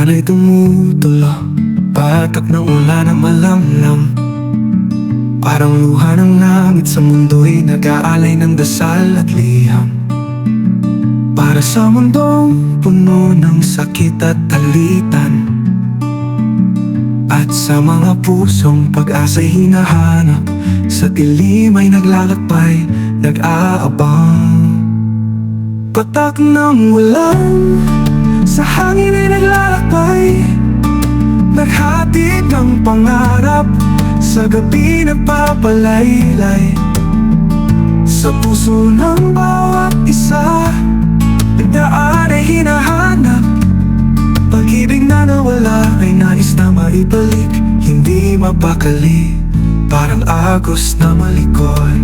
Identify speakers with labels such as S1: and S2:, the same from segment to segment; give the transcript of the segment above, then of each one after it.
S1: tadhana'y tumutulo, patak ng ulan na malamlam. Parang luha ng langit sa mundo'y nag-aalay ng dasal at liham. Para sa mundong puno ng sakit at alitan, at sa mga pusong pag-asa'y hinahanap, sa dilim ay naglalakbay, nag-aabang. Patak ng ulan, sa hangin ay naglalakbay, naghatid ng pangarap, sa gabi nagpapalaylay. Sa puso ng bawat isa, daan ay hinahanap. Pag-ibig na nawala ay nais na maibalik, hindi mapakali, parang agos na malikot.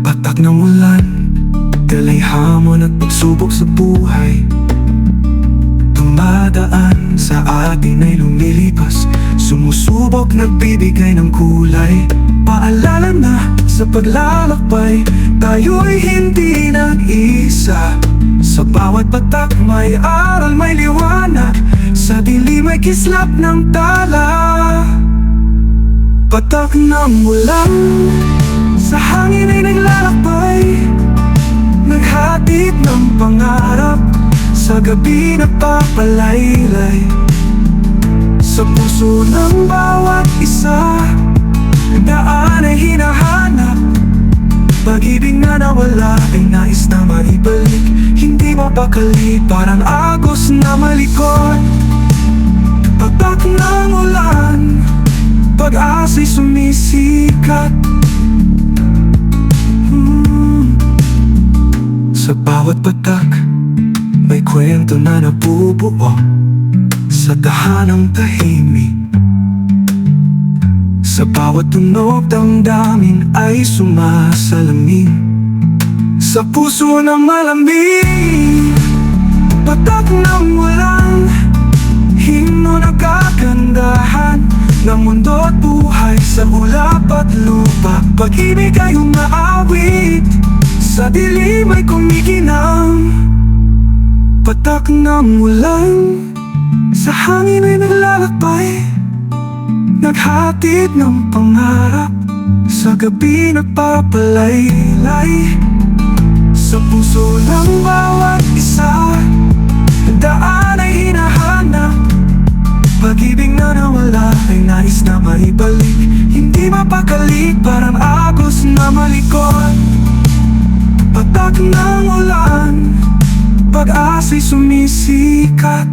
S1: Patak ng ulan, dalay hamon at pagsubok sa buhay. Dumadaan sa atin ay lumilipas, sumusubok, nagbibigay ng kulay. Paalala na sa paglalakbay, tayo'y hindi nag-isa. Sa bawat patak may aral, may liwanag, sa dilim may kislap ng tala. Patak ng ulan, sa hangin ay naglalakbay, naghatid ng pangarap, sa gabi nagpapalaylay. Sa puso ng bawat isa, daan ay hinahanap. Pag-ibig na nawala ay nais na maibalik, hindi mapakali, parang agos na malikot. Patak ng ulan, pag-asa'y sumisikat. Sa bawat patak, may kwento na nabubuo, sa tahanang tahimik. Sa bawat tunog, damdamin ay sumasalamin. Sa puso na malamig, patak ng ulan, himno na kagandahan ng mundo at buhay. Sa ulap at lupa, pag-ibig ay umaawit, sa dilim ay kumikinang. Patak ng ulan, sa hangin ay naglalakbay, naghatid ng pangarap, sa gabi nagpapalaylay. Sa puso ng bawat isa, daan ay hinahanap. Pag-ibig na nawala ay nais na maibalik, hindi mapakali, parang agos na malikot. Patak ng ulan, pag-asa'y sumisikat.